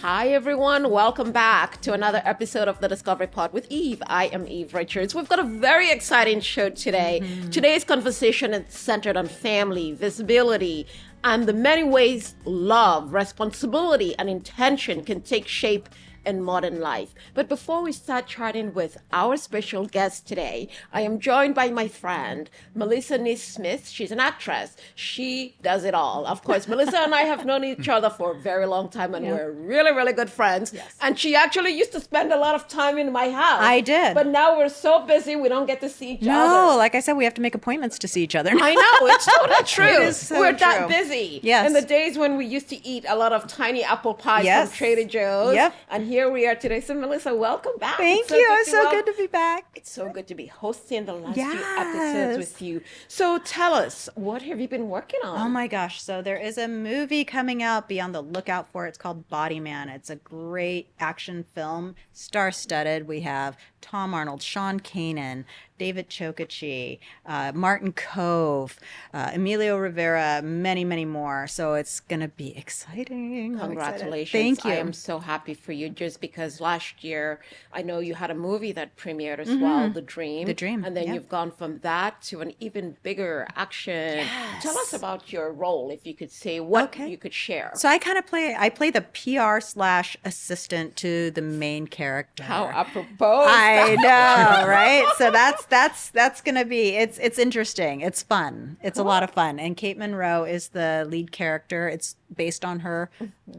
Hi, everyone. Welcome back to another episode of the Discovery Pod with Eve. I am Eve Richards. We've got a very exciting show today. Today's conversation is centered on family, visibility, and the many ways love, responsibility, and intention can take shape in modern life. But before we start chatting with our special guest today, I am joined by my friend, Melissa Smith. She's an actress. She does it all. Of course, Melissa and I have known each other for a very long time, and we're really, really good friends. Yes. And she actually used to spend a lot of time in my house. I did. But now we're so busy, we don't get to see each other. No, like I said, we have to make appointments to see each other. I know, it's totally true. It is so we're true. that busy. Yes. In the days when we used to eat a lot of tiny apple pies from Trader Joe's. Yep. And here we are today. So Melissa, welcome back. Thank you. It's so good to be back. It's so good to be hosting the last few episodes with you. So tell us, what have you been working on? Oh my gosh. So there is a movie coming out. Be on the lookout for it. It's called Bodyman. It's a great action film, star-studded. We have Tom Arnold, Sean Kanan, David Chokachi, Martin Cove, Emilio Rivera, many, many more. So it's going to be exciting. Congratulations. Thank you. I am so happy for you just because last year, I know you had a movie that premiered as well, The Dream. The Dream, And then you've gone from that to an even bigger action. Yes. Tell us about your role, if you could say what you could share. So I kind of play the PR/assistant to the main character. How apropos. I know, right? So that's gonna be it's interesting. It's fun. It's a lot of fun. And Kate Monroe is the lead character. It's based on her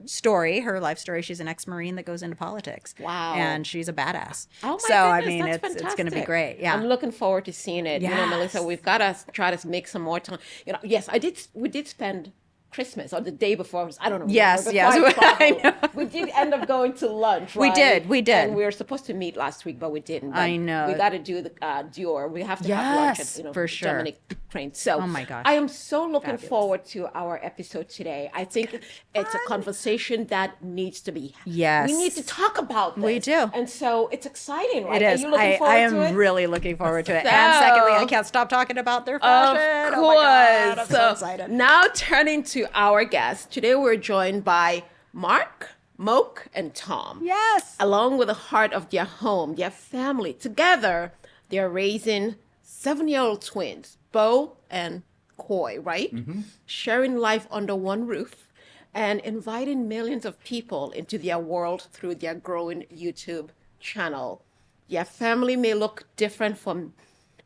story, her life story. She's an ex-Marine that goes into politics. Wow. And she's a badass. Oh my so goodness, I mean that's it's gonna be great. Yeah. I'm looking forward to seeing it. Yes. You know, Melissa, we've got to try to make some more time. You know, yes, we did spend Christmas or the day before, I don't know. Yes, before yes. I traveled, we did end up going to lunch, right? We did. And we were supposed to meet last week, but we didn't. But I know. We got to do the Dior. We have to have lunch at, for sure. Dominic Crane. So, oh my gosh. I am so looking forward to our episode today. I think it's a conversation that needs to be. Yes. We need to talk about this. We do. And so it's exciting, right? It is. Are you looking forward I am to it? really looking forward to it. So- And secondly, I can't stop talking about their fashion. Of Oh my God, I'm course. so excited. Now turning to our guests. Today we're joined by Mark, Moke, and Tom. Yes. Along with the heart of their home, their family. Together, they're raising 7-year-old twins, Beau and Coy, right? Mm-hmm. Sharing life under one roof and inviting millions of people into their world through their growing YouTube channel. Their family may look different from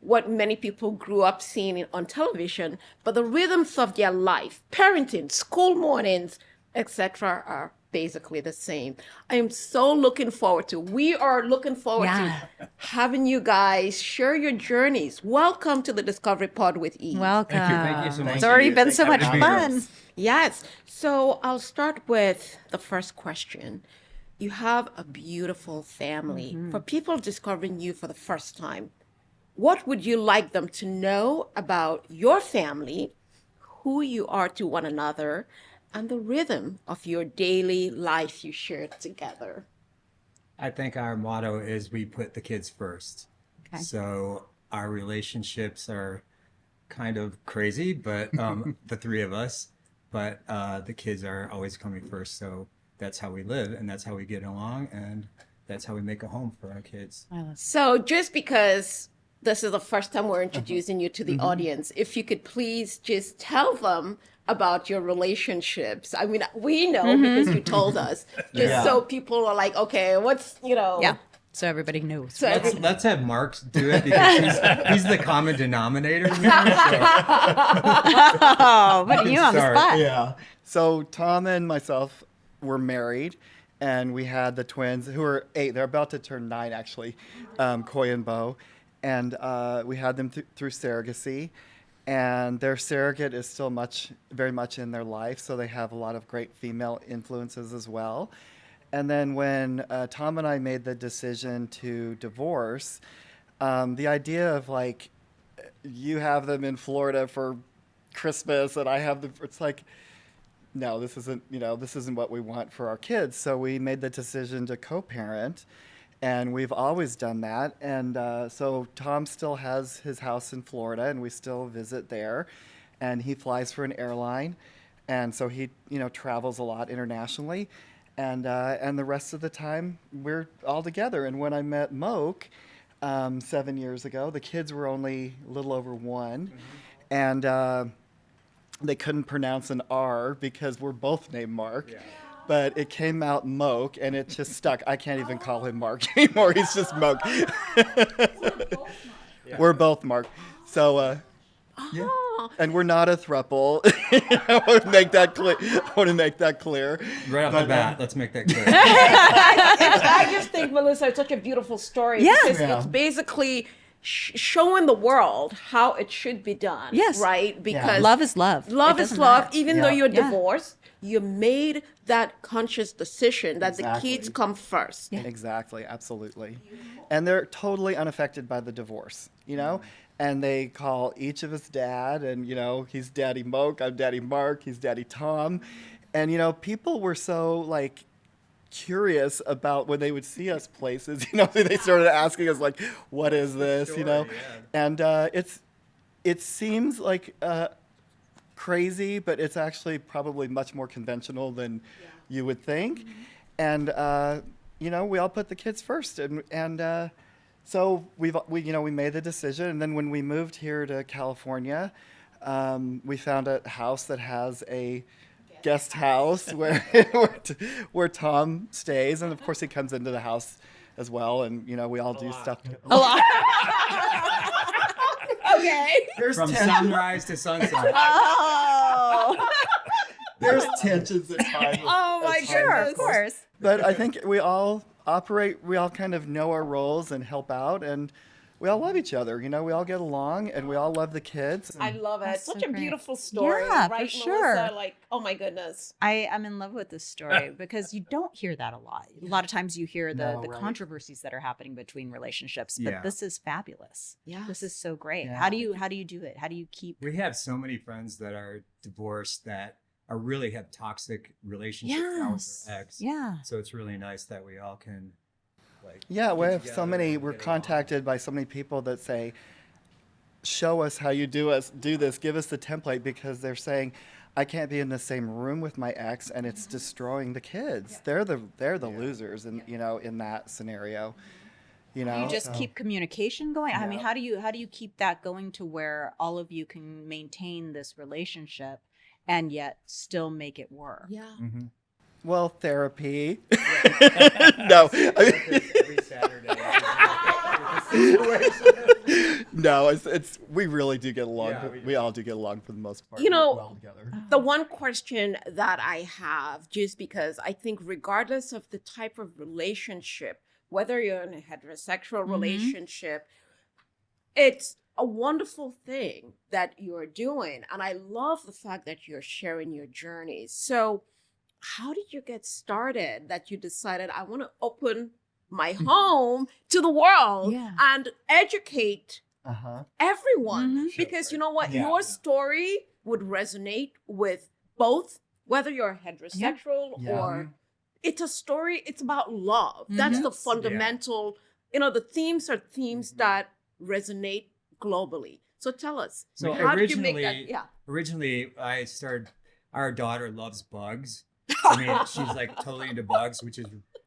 what many people grew up seeing on television, but the rhythms of their life, parenting, school mornings, etc., are basically the same. I am so looking forward to. We are looking forward to having you guys share your journeys. Welcome to the Discovery Pod with Eve. Welcome. Thank you so much. It's already been so much fun. Yes. So I'll start with the first question. You have a beautiful family. For people discovering you for the first time, what would you like them to know about your family, who you are to one another, and the rhythm of your daily life you share together? I think our motto is we put the kids first. Okay. So our relationships are kind of crazy, but the three of us, but the kids are always coming first. So that's how we live, and that's how we get along, and that's how we make a home for our kids. So just because this is the first time we're introducing you to the audience, if you could please just tell them about your relationships. I mean, we know because you told us, just so people are like, okay, what's, Yeah. So everybody knows. So Let's have Mark do it because he's the common denominator here. Oh, but you on the spot. Yeah. So Tom and myself were married, and we had the twins who are 8. They're about to turn 9, actually, Coy and Beau. And we had them through surrogacy. And their surrogate is still very much in their life, so they have a lot of great female influences as well. And then when Tom and I made the decision to divorce, the idea of like, you have them in Florida for Christmas and I have them, it's like, no, this isn't what we want for our kids. So we made the decision to co-parent, and we've always done that. And so Tom still has his house in Florida, and we still visit there. And he flies for an airline, and so he, travels a lot internationally. and the rest of the time we're all together. And when I met Moke 7 years ago, the kids were only a little over one, and they couldn't pronounce an R because we're both named Mark. Yeah. But it came out Moke, and it just stuck. I can't even call him Mark anymore. He's just Moke. We're both Mark. So, yeah. And we're not a throuple. I want to make that clear. Right off the bat, let's make that clear. I just think, Melissa, it's such a beautiful story. Yeah. Because Yeah. it's basically showing the world how it should be done. Yes. Right? Because Love is love. love It is doesn't love. matter. Even though Yeah. you're Yeah. divorced, you made that conscious decision that the Exactly. kids come first. Exactly, absolutely. And they're totally unaffected by the divorce, you know? And they call each of us dad, and, you know, he's Daddy Moke, I'm Daddy Mark, he's Daddy Tom. And, you know, people were so, like, curious about when they would see us places, you know, they started asking us, like, what is this, you know? And it seems like crazy, but it's actually probably much more conventional than you would think. And you know, we all put the kids first, and so we made the decision. And then when we moved here to California, we found a house that has a guest house where Tom stays, and of course he comes into the house as well. And you know, we all do stuff. A lot. Okay. From sunrise to sunset. Oh. There's tensions at times. Oh my at times, Sure, of goodness. course. But I think we all kind of know our roles and help out, and we all love each other. You know, we all get along, and we all love the kids. I love it. That's Such so a great. beautiful story, Yeah, for right, sure. Melissa? Like, oh my goodness. I'm in love with this story because you don't hear that a lot. A lot of times you hear the No, right. controversies that are happening between relationships, but Yeah. this is fabulous. Yeah. This is so great. Yeah. How do you do it? How do you keep We have so many friends that are divorced that are really have toxic relationships now with Yes. their ex. Yeah. So it's really nice that we all can, like, Yeah, we get have so together many. and We're get along. contacted by so many people that say, "Show us how you do this. Give us the template," because they're saying, "I can't be in the same room with my ex, and it's destroying the kids. They're the losers, and you know, in that scenario, you know." You just so- keep communication going. I mean, Yeah. how do you keep that going to where all of you can maintain this relationship and yet still make it work? Yeah. Mhm. Well, therapy. No, Every Saturday. no, it's we really do get along. Yeah, we all do get along for the most part. You know, We're well together. The one question that I have, just because I think regardless of the type of relationship, whether you're in a heterosexual relationship, it's a wonderful thing that you're doing. And I love the fact that you're sharing your journeys. So how did you get started that you decided I want to open my home to the world Yeah. and educate Uh-huh. everyone? Mhm. Because you know what? Yeah. Your story would resonate with both, whether you're heterosexual Yeah. or it's a story, it's about love. That's the fundamental, you know, the themes are themes that resonate globally. So tell us, So how did you make that? originally- Yeah. Originally, I started. Our daughter loves bugs. I mean, she's like totally into bugs, which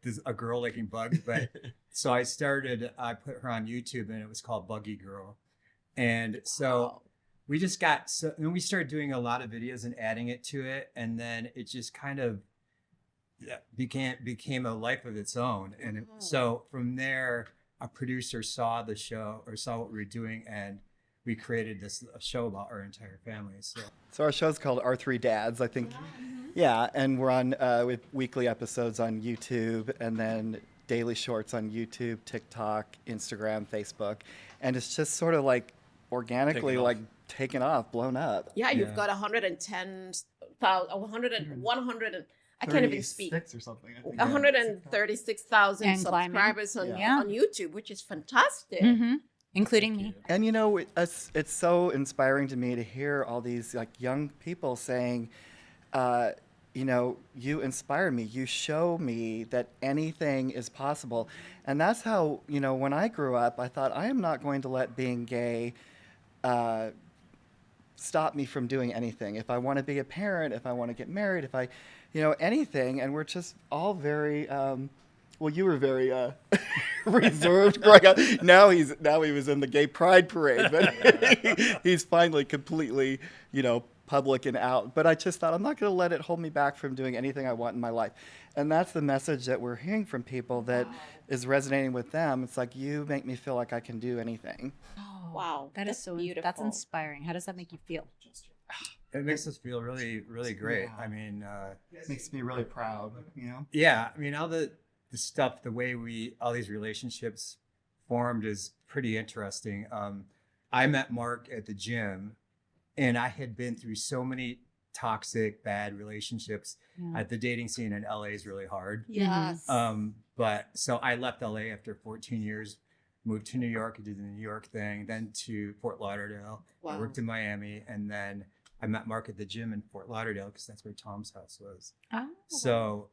is a girl liking bugs. But so I put her on YouTube, and it was called Buggy Girl. And so we just got then we started doing a lot of videos and adding it to it, and then it just kind of became a life of its own. And so from there, a producer saw the show or saw what we were doing, and we created a show about our entire family. So our show's called Our3Dads, I think. Yeah, and we're on with weekly episodes on YouTube, and then daily shorts on YouTube, TikTok, Instagram, Facebook, and it's just sort of like organically taken off, blown up. Yeah, you've Yeah. got 110,000, 100, and I can't even speak. 36 or something. I think. 136,000 And climbing. subscribers on, Yeah. on YouTube, which is fantastic. Mm-hmm. Including me. And you know, it's so inspiring to me to hear all these like young people saying, you know, you inspire me. You show me that anything is possible. And that's how, you know, when I grew up, I thought I am not going to let being gay stop me from doing anything. If I want to be a parent, if I want to get married, if I, anything. And we're just all very, well, you were very reserved growing up. Now he was in the gay pride parade, but he's finally completely, public and out. But I just thought, I'm not going to let it hold me back from doing anything I want in my life. And that's the message that we're hearing from people that is resonating with them. It's like, you make me feel like I can do anything. Oh, Wow, that is that's so beautiful. That's inspiring. How does that make you feel? It makes us feel really, really great. Yeah. I mean, It makes me really proud, yeah, I mean, all the stuff, the way all these relationships formed is pretty interesting. I met Mark at the gym, and I had been through so many toxic, bad relationships. The dating scene in LA is really hard. Yes. But so I left LA after 14 years, moved to New York, I did the New York thing, then to Fort Lauderdale. I Wow. worked in Miami, and then I met Mark at the gym in Fort Lauderdale because that's where Tom's house was. Oh, So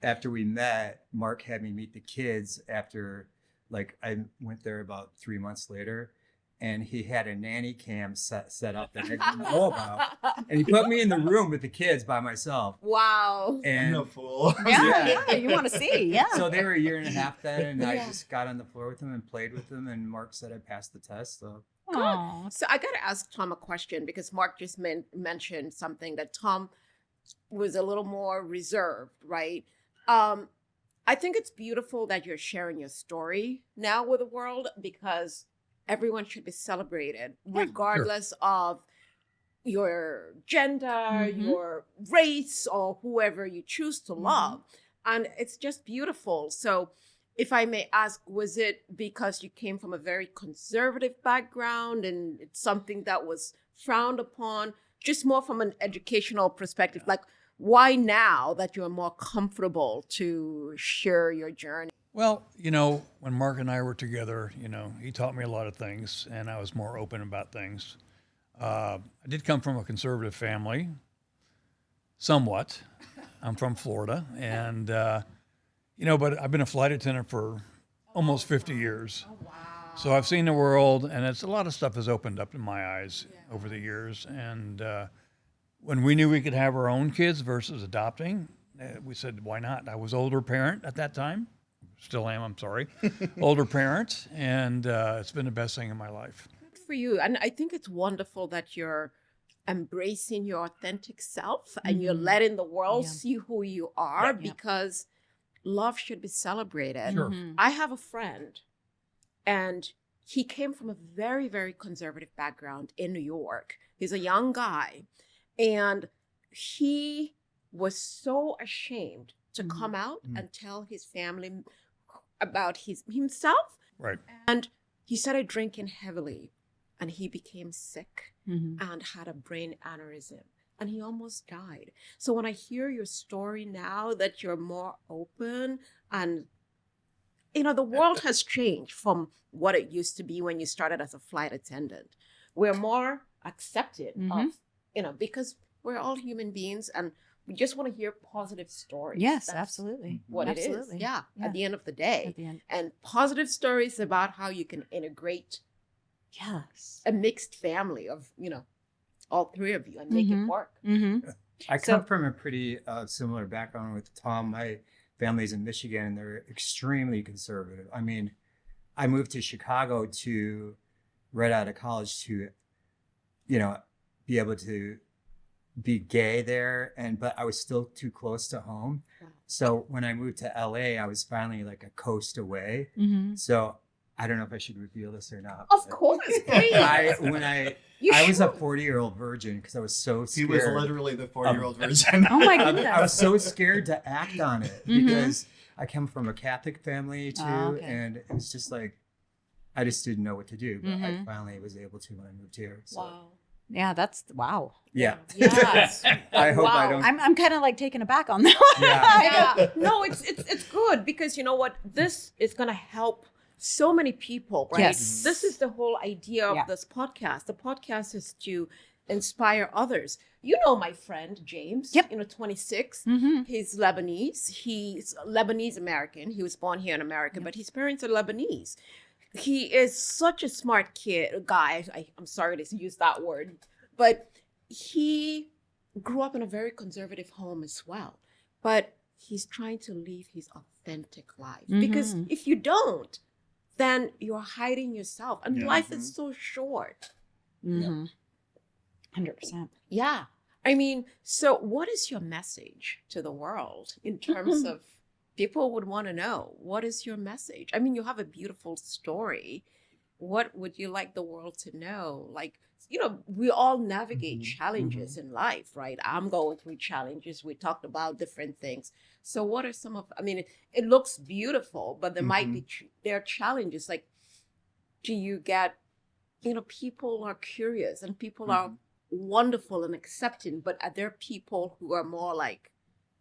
after we met, Mark had me meet the kids after, like, I went there about 3 months later, and he had a nanny cam set up that I didn't know about. And he put me in the room with the kids by myself. Wow. And fool. yeah, you want to see, yeah. so they were a year and a half then, and I Yeah. just got on the floor with them and played with them, and Mark said I passed the test. So Aw, So I got to ask Tom a question because Mark just mentioned something that Tom was a little more reserved, right? I think it's beautiful that you're sharing your story now with the world because everyone should be celebrated regardless of your gender, your race, or whoever you choose to love. And it's just beautiful. So if I may ask, was it because you came from a very conservative background and it's something that was frowned upon, just more from an educational perspective? Like, why now that you're more comfortable to share your journey? Well, when Mark and I were together, he taught me a lot of things, and I was more open about things. I did come from a conservative family, somewhat. I'm from Florida, and but I've been a flight attendant for almost 50 years. Oh, wow. So I've seen the world, and a lot of stuff has opened up in my eyes over the years. And when we knew we could have our own kids versus adopting, we said, why not? I was older parent at that time. Still am, I'm sorry. Older parent, and it's been the best thing in my life. Good for you. And I think it's wonderful that you're embracing your authentic self and you're letting the world see who you are because love should be celebrated. Sure. I have a friend, and he came from a very, very conservative background in New York. He's a young guy, and he was so ashamed to come out and tell his family about himself. Right. And he started drinking heavily, and he became sick and had a brain aneurysm, and he almost died. So when I hear your story now that you're more open and the world has changed from what it used to be when you started as a flight attendant. We're more accepted of, because we're all human beings and we just want to hear positive stories. Yes, That's absolutely. what it is. Absolutely. Yeah, Yeah. at the end of the day. At the end. And positive stories about how you can integrate Yes. a mixed family of, all three of you and make it work. Mm-hmm. I come from a pretty similar background with Tom. My family's in Michigan, and they're extremely conservative. I mean, I moved to Chicago right out of college to, be able to be gay there, but I was still too close to home. Wow. So when I moved to LA, I was finally like a coast away. Mm-hmm. So I don't know if I should reveal this or not. Of course, please. I was a should. 40-year-old virgin because I was so He scared. was literally the 40-year-old virgin. Oh my I goodness. was so scared to act on it because I come from a Catholic family too, Oh, okay. and it was just like I just didn't know what to do. But I finally was able to when I moved here. So, Wow. Yeah, that's wow. yeah. Yes. I hope I Wow. don't. I'm kind of like taken aback on that one. Yeah. Yeah. No, it's good because you know what? This is gonna help so many people, right? Yes. This is the whole idea of Yeah. this podcast. The podcast is to inspire others. You know my friend James, Yep. 26. Mm-hmm. He's Lebanese. He's Lebanese American. He was born here in America, but his parents are Lebanese. He is such a smart guy. I'm sorry to use that word, but he grew up in a very conservative home as well, but he's trying to live his authentic life. Because if you don't, then you're hiding yourself, and life is so short. 100%. Yeah. I mean, so what is your message to the world in terms of people would want to know? What is your message? I mean, you have a beautiful story. What would you like the world to know? Like, we all navigate challenges in life, right? I'm going through challenges. We talked about different things. So what are some of, I mean, it looks beautiful, but there might be, there are challenges. Like, do you get, people are curious and people are wonderful and accepting, but are there people who are more like,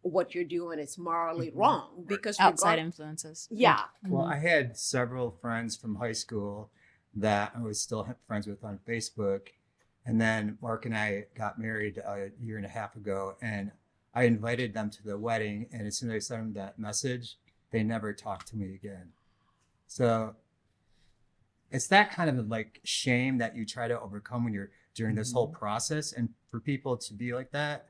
what you're doing is morally wrong? Because outside influences. Yeah. Well, I had several friends from high school that I was still friends with on Facebook. And then Mark and I got married a year and a half ago, and I invited them to the wedding. And as soon as I sent them that message, they never talked to me again. So it's that kind of like shame that you try to overcome when you're during this whole process. And for people to be like that,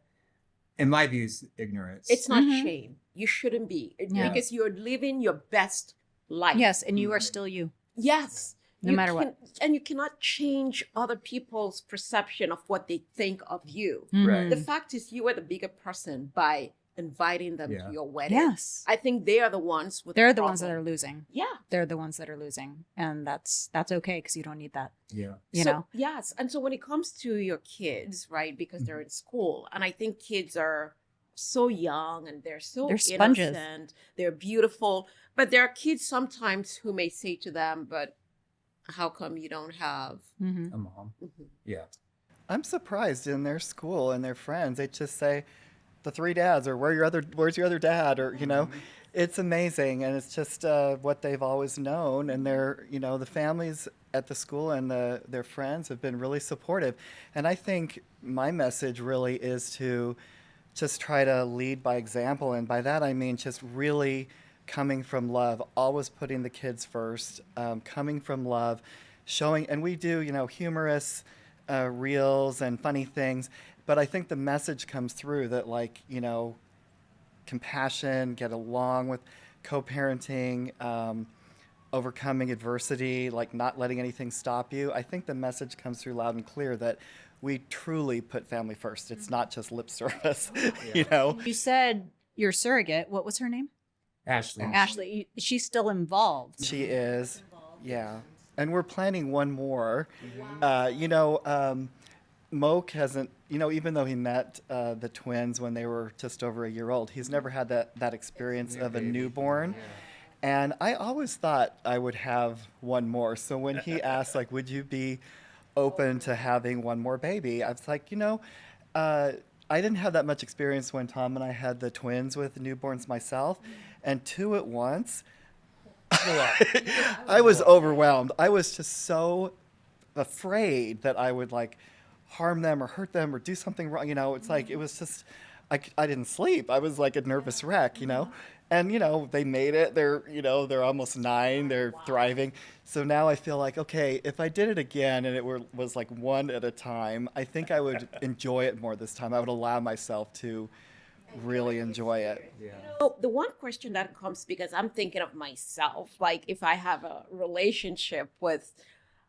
in my view, is ignorance. It's not shame. You shouldn't be, because you're living your best life. Yes, and you are still you. Yes. No matter what. And you cannot change other people's perception of what they think of you. Right. The fact is, you are the bigger person by inviting them to your wedding. Yes. I think they are the ones with They're the the ones that problem. are losing. Yeah. They're the ones that are losing. And that's okay, because you don't need that. Yeah. You know? Yes. And so when it comes to your kids, right, because they're in school, and I think kids are so young and they're sponges. innocent, they're beautiful, but there are kids sometimes who may say to them, but how come you don't have A mom. Yeah. I'm surprised in their school and their friends, they just say, the 3 dads, or where's your other dad, or it's amazing, and it's just what they've always known, and they're the families at the school and their friends have been really supportive, and I think my message really is to just try to lead by example, and by that I mean just really coming from love, always putting the kids first, coming from love, showing, and we do humorous reels and funny things. But I think the message comes through that, like, compassion, get along with co-parenting, overcoming adversity, like not letting anything stop you. I think the message comes through loud and clear that we truly put family first. It's not just lip service, You said your surrogate, what was her name? Ashley. Ashley. She's still involved. She is, yeah. And we're planning one more. Moke hasn't, even though he met the twins when they were just over a year old, he's never had that experience of a newborn. And I always thought I would have one more. So when he asked, like, would you be open to having one more baby? I was like, I didn't have that much experience when Tom and I had the twins with newborns myself. And 2 at once, I was overwhelmed. I was just so afraid that I would, like, harm them or hurt them or do something wrong. It's like, it was just, I didn't sleep. I was like a nervous wreck, And, they made it. They're almost 9. They're thriving. So now I feel like, okay, if I did it again and it was like one at a time, I think I would enjoy it more this time. I would allow myself to really enjoy it. Yeah. So the one question that comes, because I'm thinking of myself, like if I have a relationship with,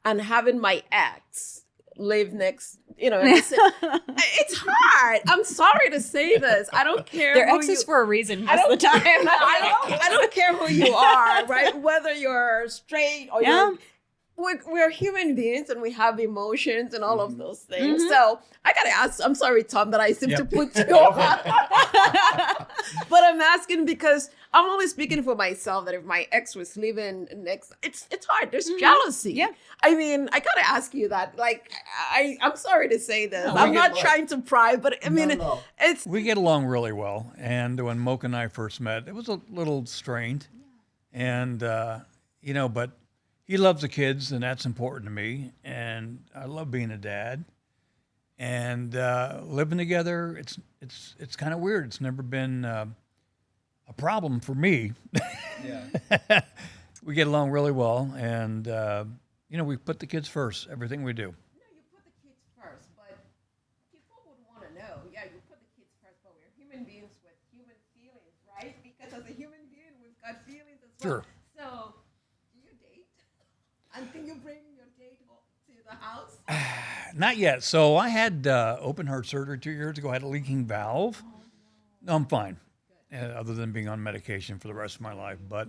and having my ex live next, it's hard. I'm sorry to say this. I don't care. They're who exes you- for a reason I most don't of the time. I don't care who you are, right? Whether you're straight or we're human beings and we have emotions and all of those things. So I gotta ask. I'm sorry, Tom, that I seem to put you on. But I'm asking because I'm only speaking for myself. That if my ex was living next, it's hard. There's jealousy. Yeah. I mean, I gotta ask you that. Like, I'm sorry to say this. I'm not trying to pry, but I mean, it's. We get along really well. And when Moke and I first met, it was a little strained. And, but he loves the kids, and that's important to me. And I love being a dad. And living together, it's kind of weird. It's never been a problem for me. Yeah. We get along really well. And, we put the kids first, everything we do. You put the kids first, but people would want to know. Yeah, you Sure. So, do you date? And can you bring your date to the house? Not yet. So I had open heart surgery 2 years ago. I had a leaking valve. No, I'm fine, other than being on medication for the rest of my life. But,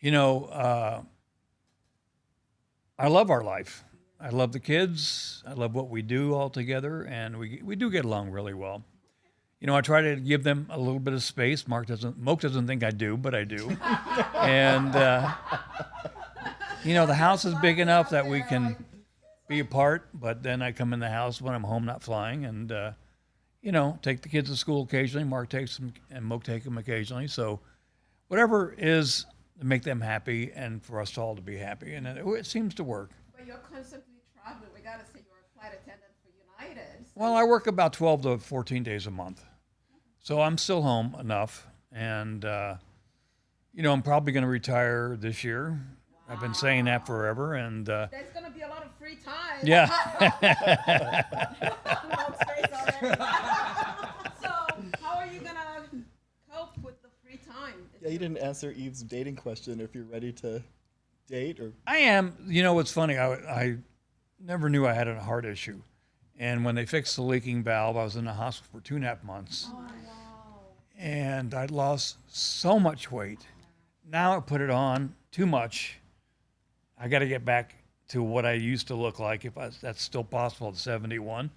you know, I love our life. I love the kids. I love what we do all together, and we do get along really well. You know, I try to give them a little bit of space. Moke doesn't think I do, but I do. And you know, the house is big enough that we can be apart. But then I come in the house when I'm home, not flying, and you know, take the kids to school occasionally. Mark takes them, and Moke take them occasionally. So whatever is to make them happy, and for us all to be happy, and it seems to work. But you're constantly traveling. We gotta say you're a flight attendant for United. So Well, I work about 12 to 14 days a month. So I'm still home enough. And, you know, I'm probably going to retire this year. I've been saying that forever. And, there's gonna be a lot of free time. yeah. Moke's face already. So, how are you gonna cope with the free time? Yeah, you didn't answer Eve's dating question. If you're ready to date, or I am. You know, what's funny, I never knew I had a heart issue. And when they fixed the leaking valve, I was in the hospital for 2.5 months. Oh, wow. And I lost so much weight. Now I put it on too much. I got to get back to what I used to look like, that's still possible at 71.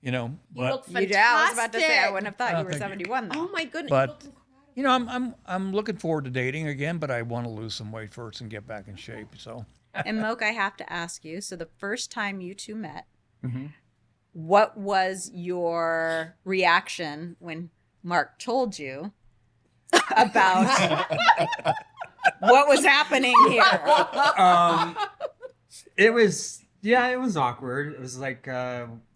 You know, You look You fantastic. do. I was about to say I wouldn't have thought you were thank you. 71 though. Oh my goodness. But- you look incredible. you know, I'm looking forward to dating again, but I want to lose some weight first and get back in shape. So And Moke, I have to ask you. So the first time you two met, what was your reaction when Mark told you about what was happening here? It was awkward. It was like,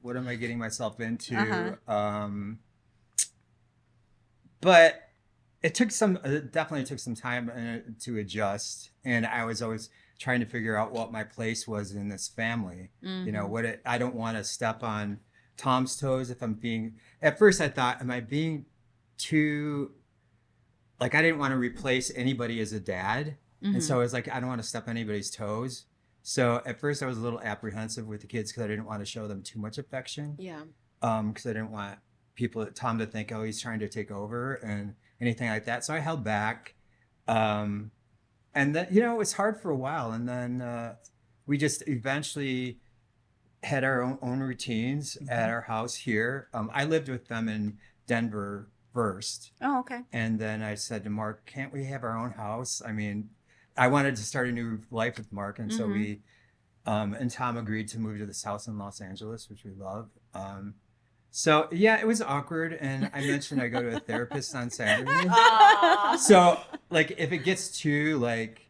what am I getting myself into? But it definitely took some time to adjust, and I was always trying to figure out what my place was in this family. You know, I don't want to step on Tom's toes. At first I thought, am I being too, like, I didn't want to replace anybody as a dad. And so I was like, I don't want to step on anybody's toes. So at first I was a little apprehensive with the kids because I didn't want to show them too much affection. Yeah. Because I didn't want Tom to think, oh, he's trying to take over and anything like that. So I held back. And then, you know, it was hard for a while. And then we just eventually had our own routines at our house here. I lived with them in Denver first. Oh, okay. And then I said to Mark, can't we have our own house? I mean, I wanted to start a new life with Mark. And so we, and Tom agreed to move to this house in Los Angeles, which we love. So yeah, it was awkward. And I mentioned I go to a therapist on Saturday. So like, if it gets too, like,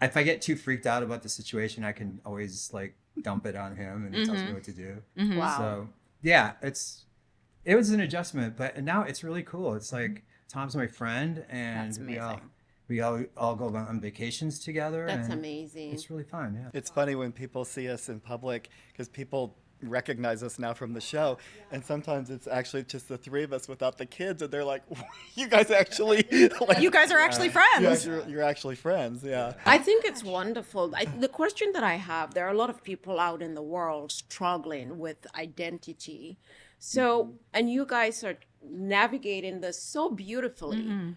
if I get too freaked out about the situation, I can always like dump it on him and he tells me what to do. Wow. So yeah, it was an adjustment, but now it's really cool. It's like Tom's my friend, and That's amazing. we all go on vacations together. That's and amazing. It's really fun. Yeah. it's funny when people see us in public because people recognize us now from the show, and sometimes it's actually just the three of us without the kids, and they're like, "You guys actually, like, You guys are actually friends. you're actually friends." Yeah. I think it's wonderful. The question that I have, there are a lot of people out in the world struggling with identity. So, and you guys are navigating this so beautifully.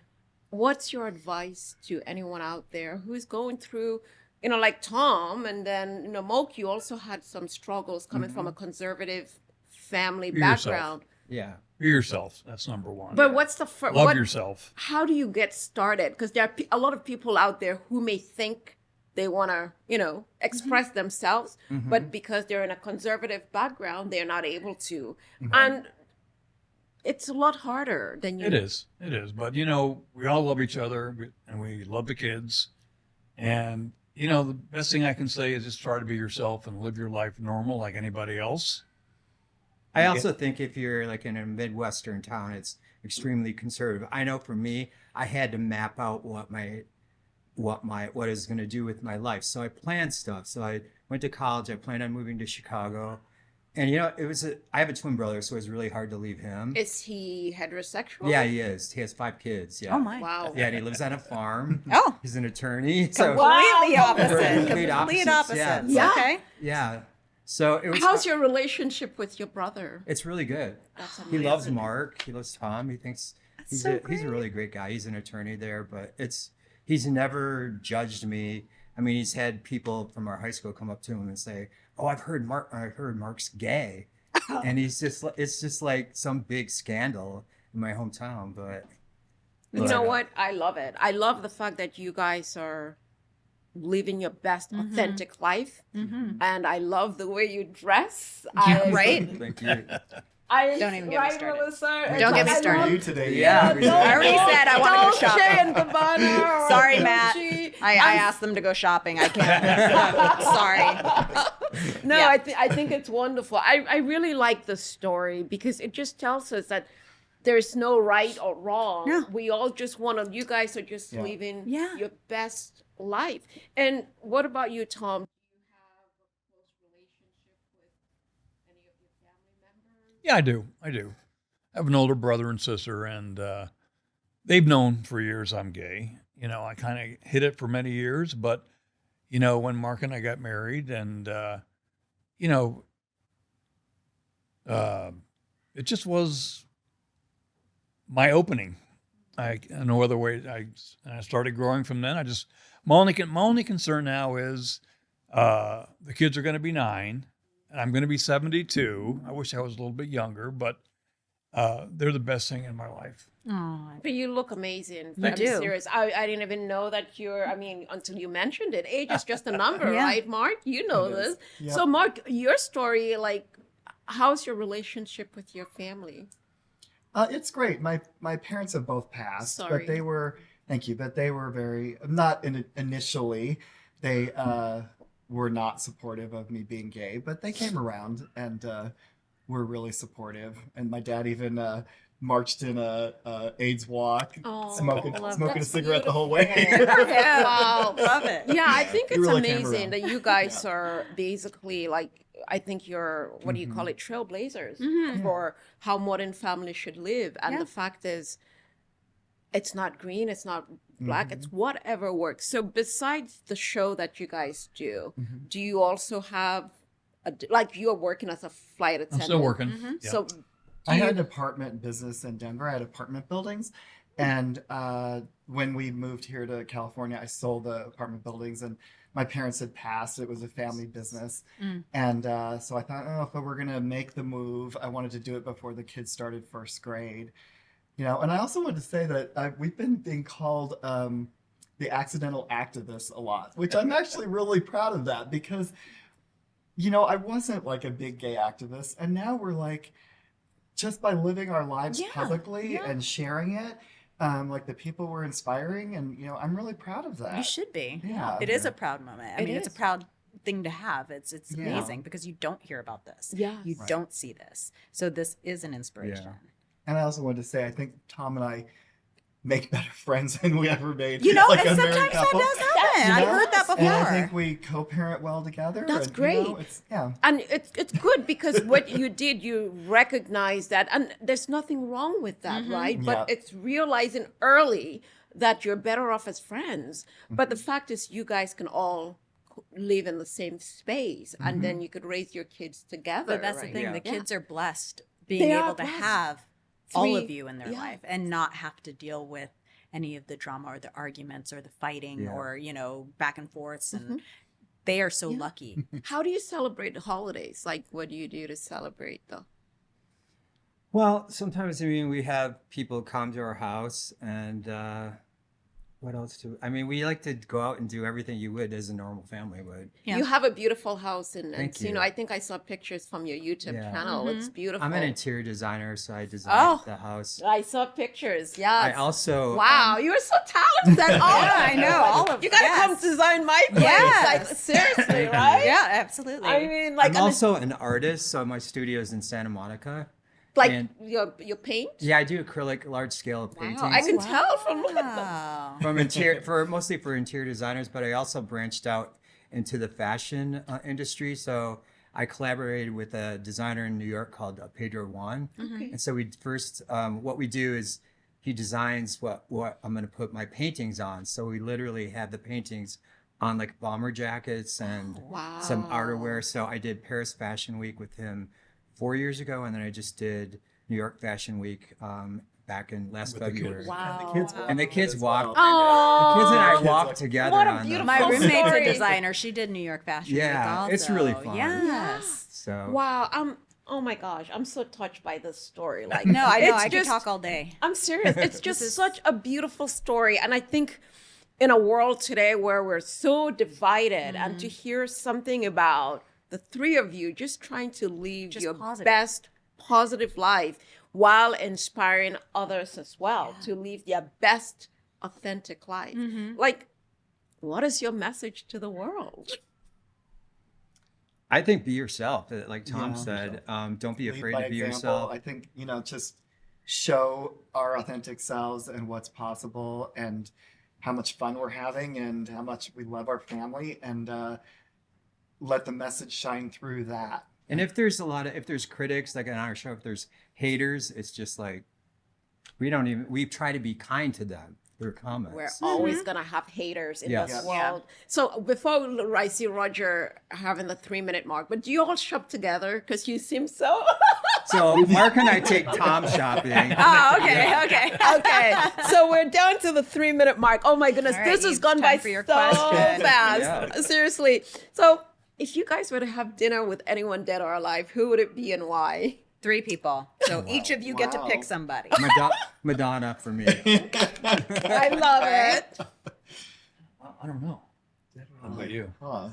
What's your advice to anyone out there who's going through, you know, like Tom, and then, you know, Moke, you also had some struggles coming from a conservative family Be yourself. background. Yeah. be yourself. That's number one. But what's the first? Love yourself. How do you get started? Because there are a lot of people out there who may think they want to, you know, express themselves, but because they're in a conservative background, they're not able to. And it's a lot harder than you. It is. But, you know, we all love each other and we love the kids. And, you know, the best thing I can say is just try to be yourself and live your life normal like anybody else. I also think if you're like in a Midwestern town, it's extremely conservative. I know for me, I had to map out what I was going to do with my life. So I planned stuff. So I went to college. I planned on moving to Chicago. And I have a twin brother, so it was really hard to leave him. Is he heterosexual? Yeah, he is. He has 5 kids. Yeah. Oh my. Wow. Yeah, and he lives on a farm. Oh. He's an attorney. So Completely opposite. Complete Complete opposites, opposites. yeah. Okay. yeah. So it was. How's your relationship with your brother? It's really good. That's He loves amazing. Mark. He loves Tom. He thinks he's so he's a great. really great guy. He's an attorney there, but he's never judged me. I mean, he's had people from our high school come up to him and say, "Oh, I've heard Mark's gay," and it's just like some big scandal in my hometown. But You know what? I love it. I love the fact that you guys are living your best authentic life. And I love the way you dress. Right? Thank you. Don't even get me started. Melissa? Don't get me I started. love- You today. Yeah. I already said I want to go shopping. Dolce and Gabbana or Sorry, Matt. Gucci. I asked them to go shopping. I can't. Sorry. No, Yeah. I think it's wonderful. I really like the story because it just tells us that there's no right or wrong. Yeah. We all just want to, you guys are just Yeah. living Yeah. your best life. And what about you, Tom? Do you have a close relationship with any of your family members? Yeah, I do. I have an older brother and sister, and they've known for years I'm gay. I kind of hid it for many years, but when Mark and I got married, and it just was my opening. No other way. I started growing from then. My only concern now is the kids are going to be 9, and I'm going to be 72. I wish I was a little bit younger, but they're the best thing in my life. Oh, But you look amazing. You I'm do. serious. I didn't even know that until you mentioned it. Age is just a number, Yeah. right, Mark? You know It this. is. Yep. So, Mark, your story, how's your relationship with your family? It's great. My parents have both passed, Sorry. but they were very not initially. They were not supportive of me being gay, but they came around and were really supportive. And my dad even marched in a AIDS walk, Oh, smoking love a that's cigarette the whole beautiful. way. Wow. love it. Yeah, I think He it's really came amazing around. that you guys are basically I think you're, what do you call it, trailblazers for how modern families should live. And Yeah. the fact is, it's not green, it's not black, it's whatever works. So besides the show that you guys do, do you also have, you're working as a flight attendant? I'm still working. Yeah. So I had an apartment business in Denver. I had apartment buildings. And when we moved here to California, I sold the apartment buildings and my parents had passed. It was a family business. And so I thought, if I were going to make the move, I wanted to do it before the kids started first grade. And I also wanted to say that we've been being called the accidental activist a lot, which I'm actually really proud of that because, I wasn't like a big gay activist. And now we're just by living our lives publicly and sharing it, the people we're inspiring. And, I'm really proud of that. You should be. Yeah. It is a proud moment. I It mean, it's a is. proud thing to have. It's Yeah. amazing because you don't hear about this. Yes. You Right. don't see this. So this is an inspiration. And I also wanted to say, I think Tom and I make better friends than we ever made. And a married sometimes that couple. does happen. I've heard that before. And I think we co-parent well together. That's and, great. It's, yeah. And it's good because what you did, you recognize that, and there's nothing wrong with that, right? But Yeah. it's realizing early that you're better off as friends. But the fact is, you guys can all live in the same space, and then you could raise your kids together. But that's right? the thing. Yeah. The Yeah. kids are blessed being They are able to blessed. have all of Three- you in their yeah. life and not have to deal with any of the drama or the arguments or the fighting Yeah. or, back and forths. And they are so Yeah. lucky. How do you celebrate the holidays? What do you do to celebrate them? Well, sometimes we have people come to our house, and what else do we like to go out and do everything you would as a normal family would. Yeah. You have a beautiful house in Thank Encino. you. I think I saw pictures from your YouTube Yeah. channel. It's beautiful. I'm an interior designer, so I designed Oh. the house. I saw pictures. Yes. I also Wow, you are so talented. Oh, Yeah, I know, all of- You gotta yes. come design my place. Yes. Seriously, right? Yeah, absolutely. I mean, I'm also an artist, so my studio is in Santa Monica. and- your paint. Yeah, I do acrylic, large scale paintings. Wow, I can tell from looking at them. Wow. From mostly for interior designers, but I also branched out into the fashion industry. So I collaborated with a designer in New York called Pedro Juan. And so we first, what we do is he designs what I'm going to put my paintings on. So we literally have the paintings on like bomber jackets and some outerwear. So I did Paris Fashion Week with him 4 years ago, and then I just did New York Fashion Week back in last February. Wow. And the kids walked. Oh, The kids and I walked together. What a on beautiful My the, roommate's story. a designer. She did New York Fashion Week Yeah, also. it's really fun. Yes. So wow. Oh my gosh, I'm so touched by this story. Like, No, I know. it's I could just- talk all day. I'm serious. It's just such a beautiful story. And I think in a world today where we're so divided and to hear something about the three of you just trying to live Just your positive. best positive life while inspiring others as well to live their best authentic life. Like, what is your message to the world? I think be yourself. Like Tom Yeah. said, don't be Lead afraid by to be example. yourself. I think, just show our authentic selves and what's possible and how much fun we're having and how much we love our family, and let the message shine through that. And if there's critics, like on our show, if there's haters, it's just like, we try to be kind to them through comments. We're always gonna have haters in Yes. this Yeah. world. So before I see Roger having the 3-minute mark, but do you all shop together? Because you seem so. So Mark and I take Tom shopping. Oh, okay. Okay, so we're down to the 3-minute mark. Oh my goodness, All right, this has you've gone by time for your so question. fast. Yeah. Seriously. So if you guys were to have dinner with anyone dead or alive, who would it be and why? 3 people. So each of you get to Wow. pick somebody. Madonna for me. I love it. I don't know. How about you? Huh.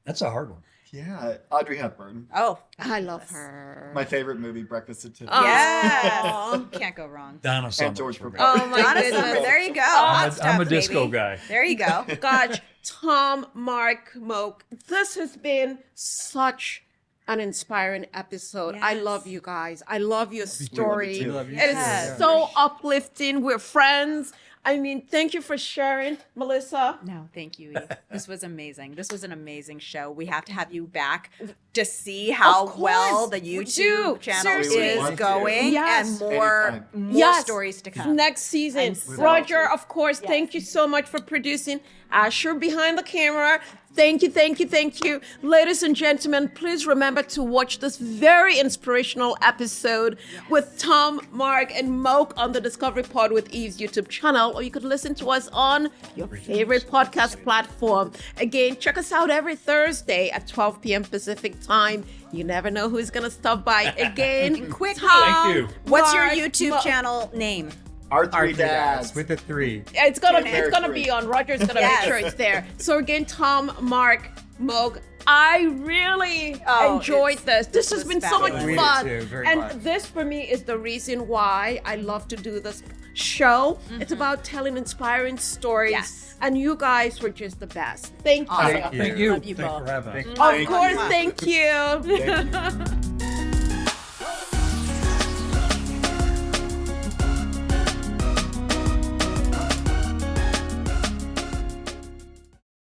That's a hard one. Yeah, Audrey Hepburn. Oh, I love her. My favorite movie, Breakfast at Tiffany's. yes. Can't go wrong. Donna Summer. And George for me. Perez. Oh my Donna goodness. Summer. There you go. Hot stuff, I'm a disco baby. guy. There you go. Gosh, Tom, Mark, Moke, this has been such an inspiring episode. I Yes. love you guys. I love your story. We love you It is too. Yes. so uplifting. We're friends. I mean, thank you for sharing, Melissa. No, thank you, Eve. This was amazing. This was an amazing show. We have to have you back to see how Of course. well the We YouTube do. channel Seriously. is Want to. going, Yes. and more Anytime. Yes. stories to come. Next season. so Roger, of course, thank you so much for producing. Asher behind the camera. Thank you, thank you, thank you. Ladies and gentlemen, please remember to watch this very inspirational episode with Tom, Mark, and Moke on the Discovery Pod with Eve's YouTube channel, or you could listen to us on your favorite podcast platform. Again, check us out every Thursday at 12 p.m. Pacific time. You never know who's going to stop by again. Quickly. Thank you. What's your Mark, YouTube Mo- channel name? Our3Dads. with a 3. It's gonna Very be free. on. Roger's gonna Yes. make sure it's there. So again, Tom, Mark, Moke, I really Oh, enjoyed this. This has was been so much fabulous. We did fun. too, very And fun. this for me is the reason why I love to do this show. It's about telling inspiring stories. Yes. And you guys were just the best. Thank you. Awesome. Thank you. Thank you. Love you Thanks both. for having us. Of course, thank you. Thank you.